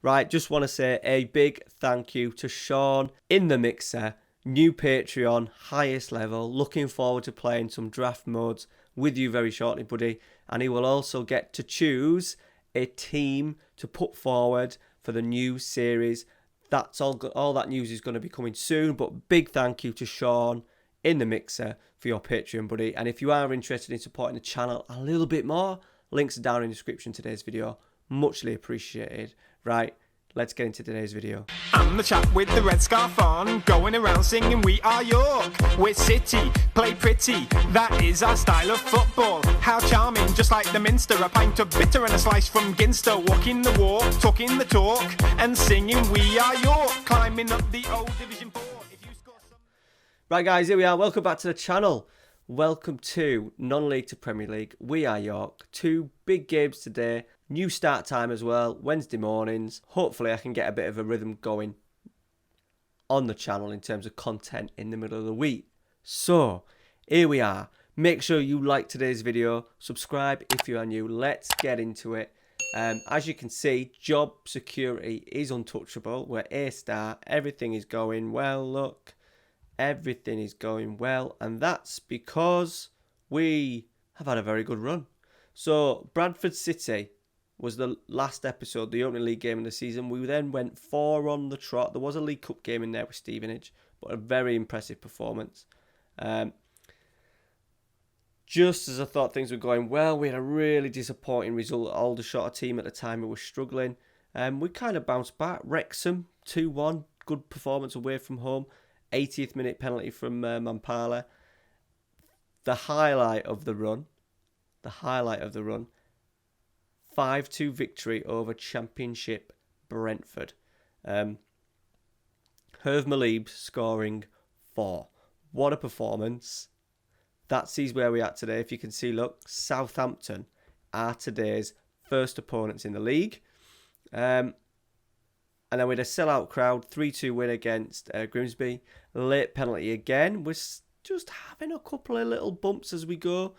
Right, just want to say a big thank you to Sean in the mixer, new Patreon, highest level. Looking forward to playing some draft modes with you very shortly, buddy. And he will also get to choose a team to put forward for the new series. That's all that news is going to be coming soon. But big thank you to Sean in the mixer for your Patreon, buddy. And if you are interested in supporting the channel a little bit more, links are down in the description of today's video. Muchly appreciated. Right, let's get into today's video. I'm the chap with the red scarf on, going around singing we are York. We're City, play pretty, that is our style of football. How charming, just like the Minster, a pint of bitter and a slice from Ginster. Walking the walk, talking the talk, and singing we are York. Climbing up the old Division 4. Right guys, here we are. Welcome back to the channel. Welcome to non-league to Premier League. We are York. 2 big games today. New start time as well. Wednesday mornings. Hopefully I can get a bit of a rhythm going on the channel in terms of content in the middle of the week. So, here we are. Make sure you like today's video. Subscribe if you are new. Let's get into it. As you can see, job security is untouchable. We're A-star. Everything is going well. Look. Everything is going well, and that's because we have had a very good run. So Bradford City was the last episode, the opening league game of the season. We then went 4 on the trot. There was a League Cup game in there with Stevenage, but a very impressive performance. Just as I thought things were going well, we had a really disappointing result at Aldershot, a team at the time who was struggling. We kind of bounced back. Wrexham 2-1, good performance away from home. 80th minute penalty from Mampala. The highlight of the run, 5-2 victory over Championship Brentford. Herve Malib scoring 4. What a performance. That sees where we're at today. If you can see, look, Southampton are today's first opponents in the league. And then we had a sellout crowd, 3-2 win against Grimsby. Late penalty again. We're just having a couple of little bumps as we go.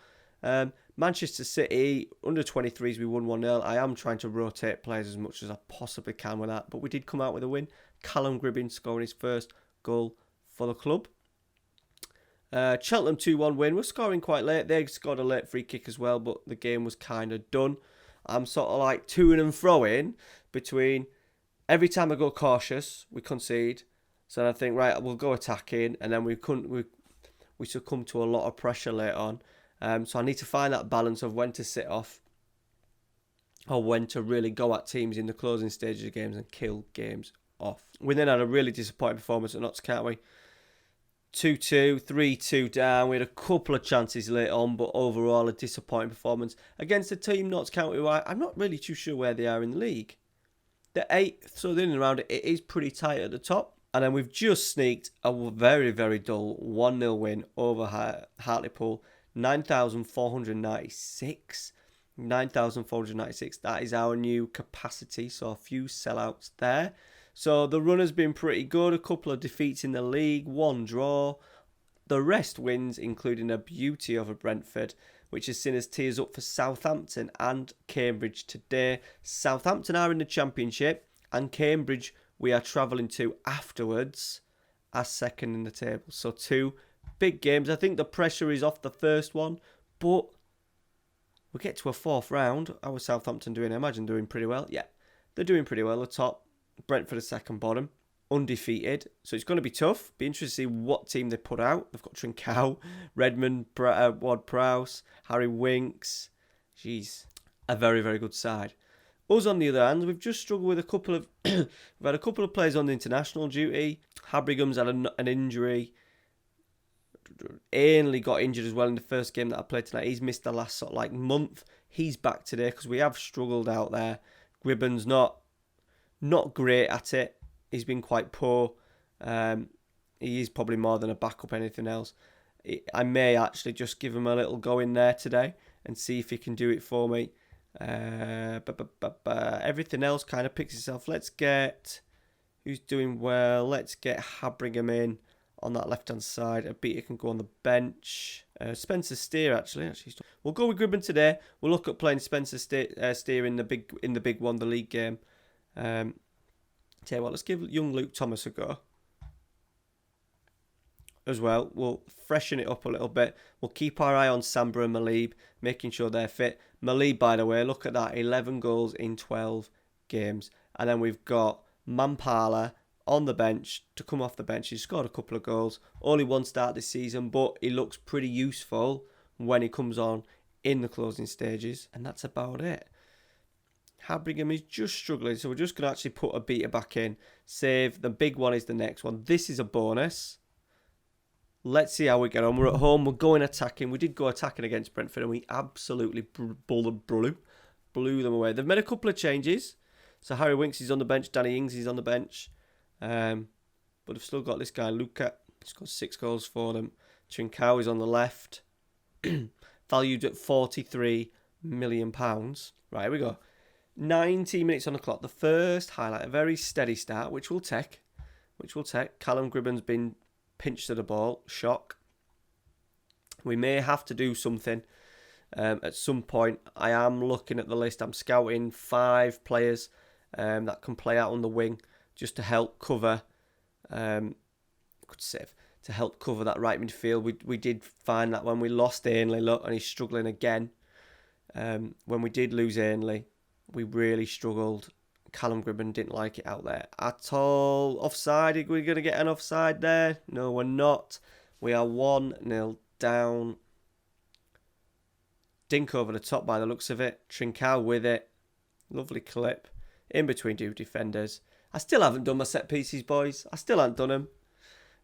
Manchester City, under 23s, we won 1-0. I am trying to rotate players as much as I possibly can with that. But we did come out with a win. Callum Gribbin scoring his first goal for the club. Cheltenham 2-1 win. We're scoring quite late. They scored a late free kick as well, but the game was kind of done. I'm sort of like to-ing and fro-ing between... Every time I go cautious, we concede. So I think, right, we'll go attacking, and then we succumb to a lot of pressure later on. So I need to find that balance of when to sit off or when to really go at teams in the closing stages of games and kill games off. We then had a really disappointing performance at Notts County. 2-2, 3-2 down. We had a couple of chances later on, but overall a disappointing performance against a team, Notts County, who I'm not really too sure where they are in the league. The 8th, so in and around it is pretty tight at the top. And then we've just sneaked a very, very dull 1-0 win over Hartlepool. 9,496. 9,496. That is our new capacity. So a few sellouts there. So the run has been pretty good. A couple of defeats in the league. 1 draw. The rest wins, including a beauty over Brentford, which has seen us tears up for Southampton and Cambridge today. Southampton are in the Championship, and Cambridge we are travelling to afterwards as second in the table. So 2 big games. I think the pressure is off the first one, but we'll get to a 4th round. How is Southampton doing? I imagine doing pretty well. Yeah, they're doing pretty well. The top, Brentford is second bottom. Undefeated, so it's going to be tough. Be interested to see what team they put out. They've got Trincao, Redmond, Ward-Prowse, Harry Winks. Jeez, a very, very good side. Us on the other hand, we've just struggled with a couple of we've had a couple of players on the international duty. Habrigham's had an injury. Ainley got injured as well in the first game that I played tonight. He's missed the last sort of like month. He's back today because we have struggled out there. Gribbon's not great at it. He's been quite poor. He is probably more than a backup, anything else. I may actually just give him a little go in there today and see if he can do it for me. Everything else kind of picks itself. Let's get... Who's doing well? Let's get Habrigham in on that left-hand side. Abita can go on the bench. Spencer Steer, actually. We'll go with Gribbon today. We'll look at playing Spencer Steer in the big one, the league game. Tell you what, let's give young Luke Thomas a go as well. We'll freshen it up a little bit. We'll keep our eye on Samba and Malib, making sure they're fit. Malib, by the way, look at that, 11 goals in 12 games. And then we've got Mampala on the bench, to come off the bench. He's scored a couple of goals. Only one start this season, but he looks pretty useful when he comes on in the closing stages. And that's about it. Habringham is just struggling, so we're just going to actually put a beater back in. Save. The big one is the next one. This is a bonus. Let's see how we get on. We're at home. We're going attacking. We did go attacking against Brentford, and we absolutely blew them away. They've made a couple of changes. So Harry Winks is on the bench. Danny Ings is on the bench. But they've still got this guy, Luca. He's got 6 goals for them. Trincao is on the left. Valued at £43 million. Right, here we go. 90 minutes on the clock. The first highlight, a very steady start, which we'll take. Callum Gribben's been pinched to the ball. Shock. We may have to do something at some point. I am looking at the list. I'm scouting 5 players that can play out on the wing just to help cover. To help cover that right midfield. We did find that when we lost Ainley, look, and he's struggling again. When we did lose Ainley, we really struggled. Callum Gribben didn't like it out there at all. Offside, are we going to get an offside there? No, we're not. We are 1-0 down. Dink over the top by the looks of it. Trincao with it. Lovely clip. In between 2 defenders. I still haven't done my set pieces, boys. I still haven't done them.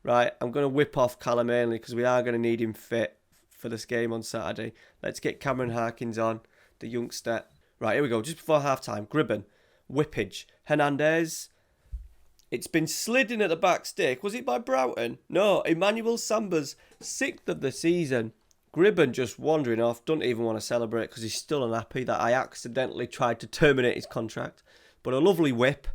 Right, I'm going to whip off Callum Ainley because we are going to need him fit for this game on Saturday. Let's get Cameron Harkins on, the youngster. Right, here we go. Just before half-time. Gribben. Whippage. Hernandez. It's been slid in at the back stick. Was it by Broughton? No, Emmanuel Samba's 6th of the season. Gribben just wandering off. Don't even want to celebrate because he's still unhappy that I accidentally tried to terminate his contract. But a lovely whip.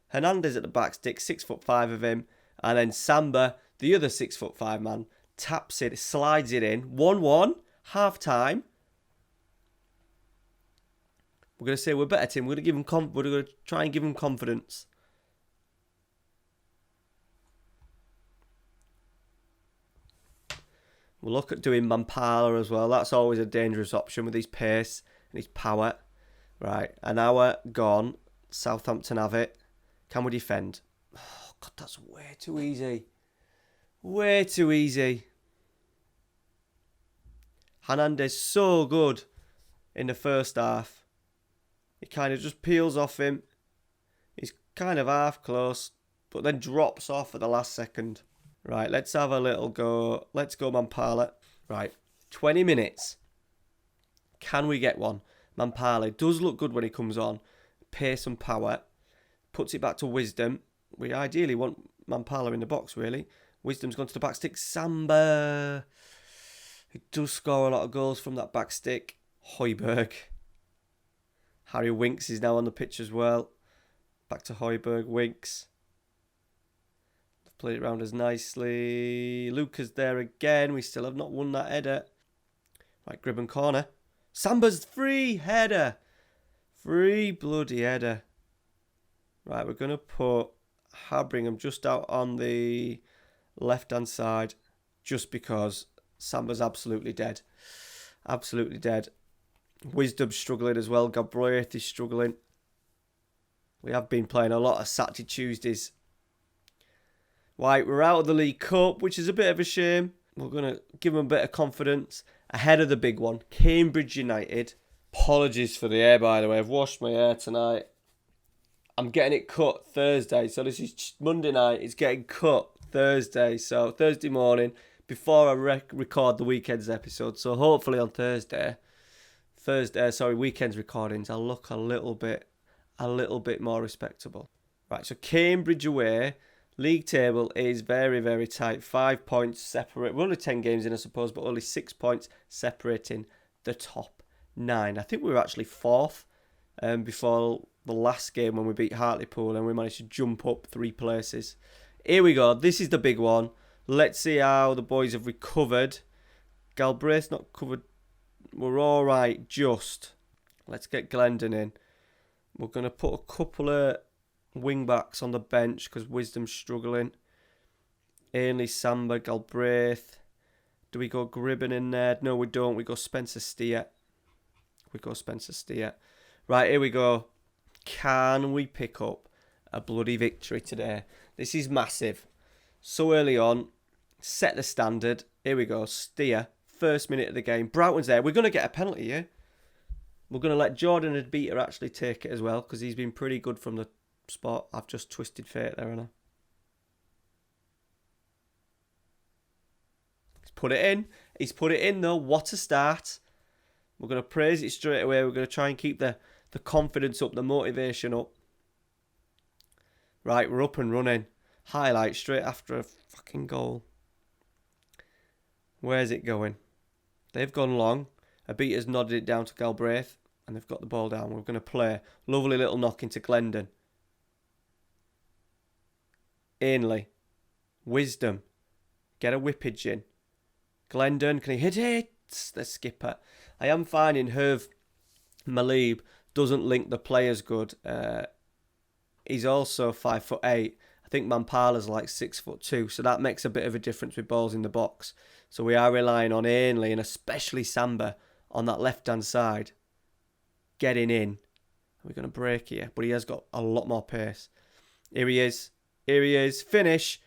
Hernandez at the back stick. 6'5" of him. And then Samba, the other 6'5" man, taps it, slides it in. 1-1. Half-time. We're going to say we're better, Tim. We're going to try and give him confidence. We'll look at doing Mampala as well. That's always a dangerous option with his pace and his power. Right, an hour gone. Southampton have it. Can we defend? Oh, God, that's way too easy. Way too easy. Hernandez so good in the first half. He kind of just peels off him. He's kind of half close, but then drops off at the last second. Right, let's have a little go. Let's go Mampala. Right, 20 minutes. Can we get one? Mampala does look good when he comes on. Pace and power. Puts it back to Wisdom. We ideally want Mampala in the box, really. Wisdom's gone to the back stick. Samba. He does score a lot of goals from that back stick. Højbjerg. Harry Winks is now on the pitch as well. Back to Højbjerg. Winks. Played it round us nicely. Luca's there again. We still have not won that header. Right, Gribben corner. Samba's free header. Free bloody header. Right, we're going to put Habringham just out on the left-hand side just because Samba's absolutely dead. Absolutely dead. Wisdom's struggling as well. Galbraith is struggling. We have been playing a lot of Saturday Tuesdays. Right, we're out of the League Cup, which is a bit of a shame. We're going to give them a bit of confidence ahead of the big one. Cambridge United. Apologies for the hair, by the way. I've washed my hair tonight. I'm getting it cut Thursday. So this is Monday night. It's getting cut Thursday. So Thursday morning before I record the weekend's episode. So hopefully on weekend's recordings, I'll look a little bit more respectable. Right, so Cambridge away. League table is very, very tight. 5 points separate. We're only 10 games in, I suppose, but only 6 points separating the top 9. I think we were actually 4th before the last game when we beat Hartlepool and we managed to jump up 3 places. Here we go. This is the big one. Let's see how the boys have recovered. Galbraith's not covered. We're all right, just. Let's get Glendon in. We're going to put a couple of wing-backs on the bench because Wisdom's struggling. Ainley, Samba, Galbraith. Do we go Gribben in there? No, we don't. We go Spencer Steer. Right, here we go. Can we pick up a bloody victory today? This is massive. So early on, set the standard. Here we go. Steer, first minute of the game. Broughton's there. We're going to get a penalty here. We're going to let Jordan Adbita actually take it as well because he's been pretty good from the spot. I've just twisted fate there, haven't I? He's put it in though. What a start. We're going to praise it straight away. We're going to try and keep the confidence up, the motivation up. Right, we're up and running. Highlight straight after a fucking goal. Where's it going? They've gone long. Abita's nodded it down to Galbraith. And they've got the ball down. We're going to play. Lovely little knock into Glendon. Ainley. Wisdom. Get a whippage in. Glendon, can he hit it? The skipper. I am finding Herve Malib doesn't link the players good. He's also 5'8". I think Mampala's like 6'2", so that makes a bit of a difference with balls in the box. So we are relying on Ainley and especially Samba on that left-hand side. Getting in. We're going to break here, but he has got a lot more pace. Here he is. Finish.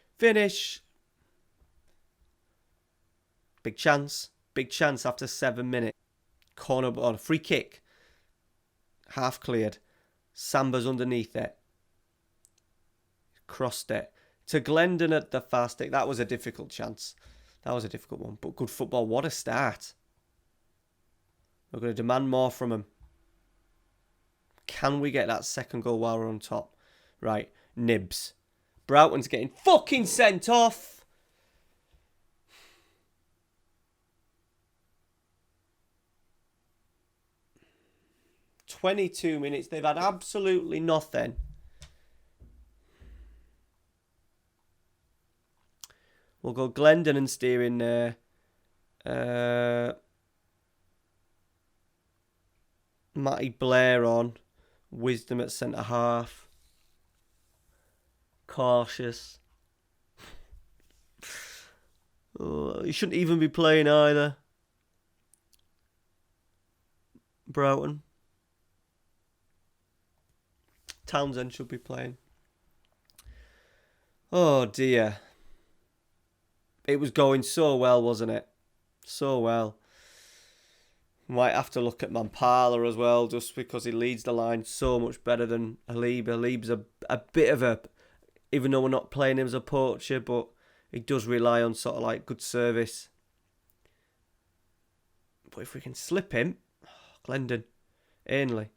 Big chance after 7 minutes. Corner ball, free kick. Half cleared. Samba's underneath it. Crossed it. To Glendon at the far stick. That was a difficult chance. That was a difficult one. But good football. What a start. We're going to demand more from him. Can we get that second goal while we're on top? Right. Nibs. Broughton's getting fucking sent off. "22 minutes. They've had absolutely nothing. We'll go Glendon and Steer in there. Matty Blair on. Wisdom at centre half. Cautious. He shouldn't even be playing either. Broughton. Townsend should be playing. Oh dear. It was going so well, wasn't it? So well. Might have to look at Mampala as well, just because he leads the line so much better than Halib. Halib's a bit of a, even though we're not playing him as a poacher, but he does rely on sort of like good service. But if we can slip him, Glendon, Ainley.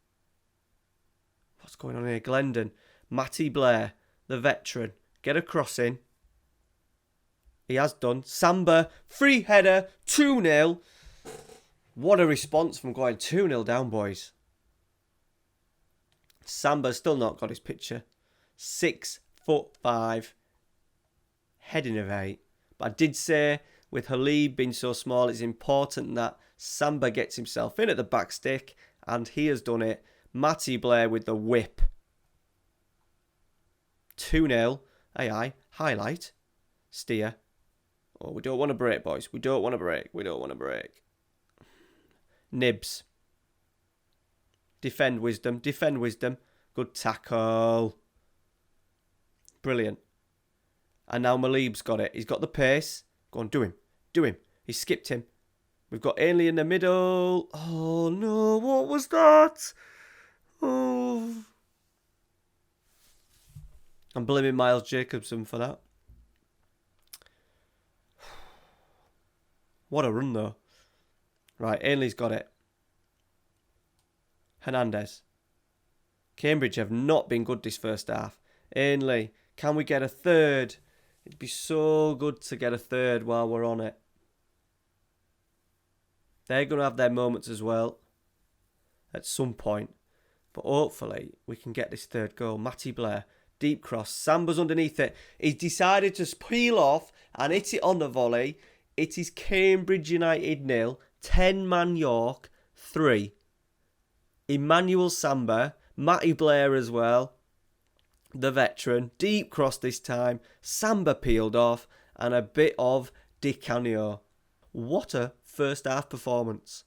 What's going on here? Glendon. Matty Blair, the veteran. Get a cross in. He has done. Samba, free header, 2-0. What a response from going 2-0 down, boys. Samba's still not got his picture. 6'5", heading of 8. But I did say, with Halib being so small, it's important that Samba gets himself in at the back stick, and he has done it. Matty Blair with the whip. 2-0. Aye. Highlight. Steer. Oh, we don't want to break, boys. We don't want to break. Nibs. Defend Wisdom. Good tackle. Brilliant. And now Malib's got it. He's got the pace. Go on, do him. He skipped him. We've got Ainley in the middle. Oh, no. What was that? Oh. I'm blaming Miles Jacobson for that. What a run, though. Right, Ainley's got it. Hernandez. Cambridge have not been good this first half. Ainley, can we get a third? It'd be so good to get a third while we're on it. They're going to have their moments as well at some point. But hopefully we can get this third goal. Matty Blair, deep cross. Samba's underneath it. He's decided to peel off and hit it on the volley. It is Cambridge United 0, 10-man York 3. Emmanuel Samba, Matty Blair as well. the veteran, deep cross this time, Samba peeled off, and a bit of Di Canio. What a first half performance.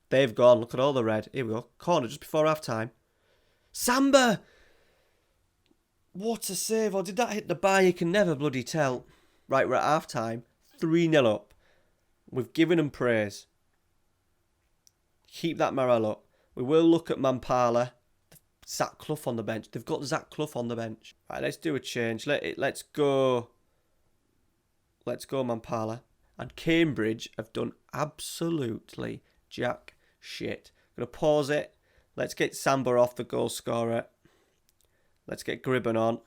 They've gone, look at all the red. Here we go, corner just before half time. Samba! What a save, or did that hit the bar? You can never bloody tell. Right, we're at half time, 3-0 up. We've given them praise. Keep that morale up. We will look at Mampala. Zach Clough on the bench. They've got Zach Clough on the bench. Right, let's do a change. Let's go. Let's go Mampala. And Cambridge have done absolutely jack shit. I'm going to pause it. Let's get Samba off, the goal scorer. Let's get Gribben on.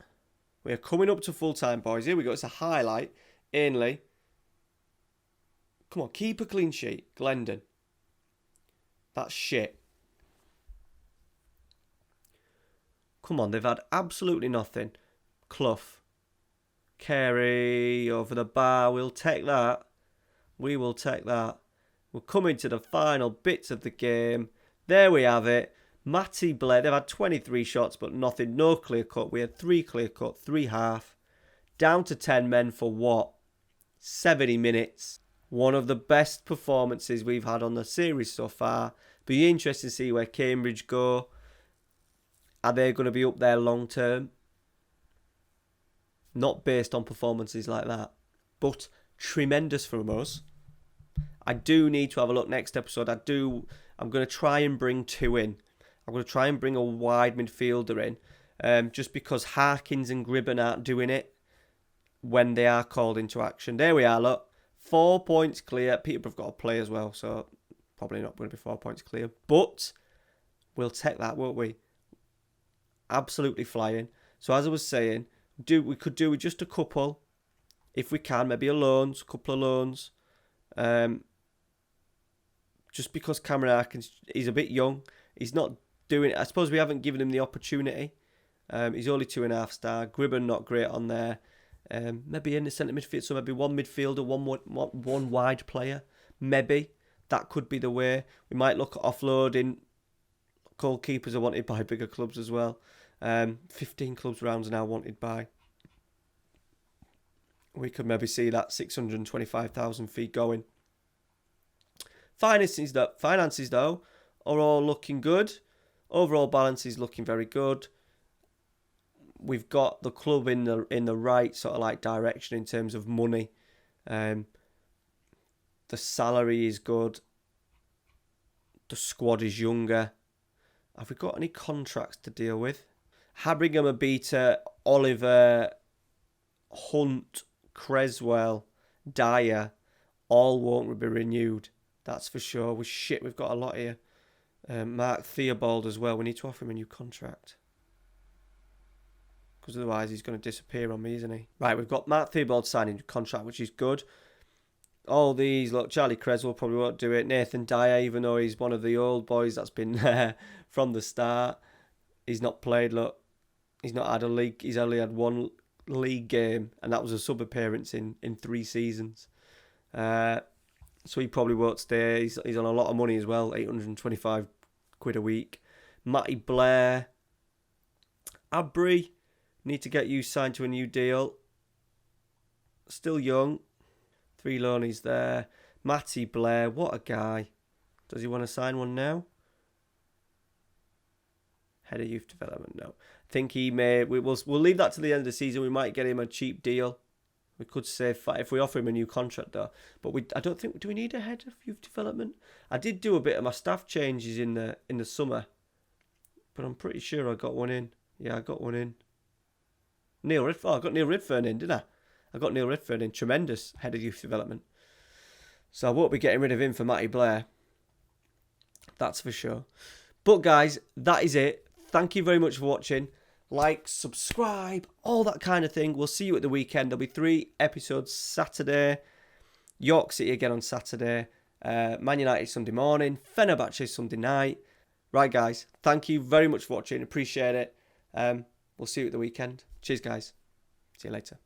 We are coming up to full time, boys. Here we go. It's a highlight. Ainley. Come on, keep a clean sheet. Glendon. That's shit. Come on, they've had absolutely nothing. Clough. Carey over the bar. We'll take that. We will take that. We're coming to the final bits of the game. There we have it. Matty Blair. They've had 23 shots, but nothing. No clear cut. We had 3 clear cut, 3 half. Down to 10 men for what? 70 minutes. One of the best performances we've had on the series so far. Be interesting to see where Cambridge go. Are they going to be up there long term? Not based on performances like that. But tremendous from us. I do need to have a look next episode. I'm going to try and bring 2 in. I'm going to try and bring a wide midfielder in. Just because Harkins and Gribben aren't doing it when they are called into action. There we are, look. 4 points clear. Peterborough have got to play as well, so probably not going to be 4 points clear. But we'll take that, won't we? Absolutely flying. So as I was saying, we could do with just a couple, if we can, maybe a couple of loans. Just because Cameron Harkins, he's a bit young. He's not doing it. I suppose we haven't given him the opportunity. He's only 2.5 star. Gribben not great on there. Maybe in the centre midfield, so maybe one midfielder, one wide player. Maybe that could be the way. We might look at offloading. Goalkeepers are wanted by bigger clubs as well. 15 clubs rounds now wanted by. We could maybe see that 625,000 fee going. Finances though are all looking good. Overall balance is looking very good. We've got the club in the right sort of like direction in terms of money. The salary is good. The squad is younger. Have we got any contracts to deal with? Habrigham, Abita, Oliver, Hunt, Creswell, Dyer, all won't be renewed. That's for sure. We've got a lot here. Mark Theobald as well. We need to offer him a new contract. Because otherwise he's going to disappear on me, isn't he? Right, we've got Mark Theobald signing a contract, which is good. All these, look, Charlie Creswell probably won't do it. Nathan Dyer, even though he's one of the old boys that's been there from the start, he's not played, look. He's not had a league. He's only had 1 league game, and that was a sub-appearance in 3 seasons. So he probably won't stay. He's on a lot of money as well, £825 a week. Matty Blair. Abry, need to get you signed to a new deal. Still young. 3 loanies there. Matty Blair, what a guy. Does he want to sign one now? Head of Youth Development, no. I think he may. We'll leave that to the end of the season. We might get him a cheap deal. We could save if we offer him a new contract though. But I don't think. Do we need a head of youth development? I did do a bit of my staff changes in the summer, but I'm pretty sure I got one in. Yeah, I got one in. Neil Redfern. Oh, I got Neil Redfern in, didn't I? I got Neil Redfern in. Tremendous head of youth development. So I won't be getting rid of him for Matty Blair. That's for sure. But guys, that is it. Thank you very much for watching. Like, subscribe, all that kind of thing. We'll see you at the weekend. There'll be 3 episodes Saturday. York City again on Saturday. Man United Sunday morning. Fenerbahce Sunday night. Right, guys. Thank you very much for watching. Appreciate it. We'll see you at the weekend. Cheers, guys. See you later.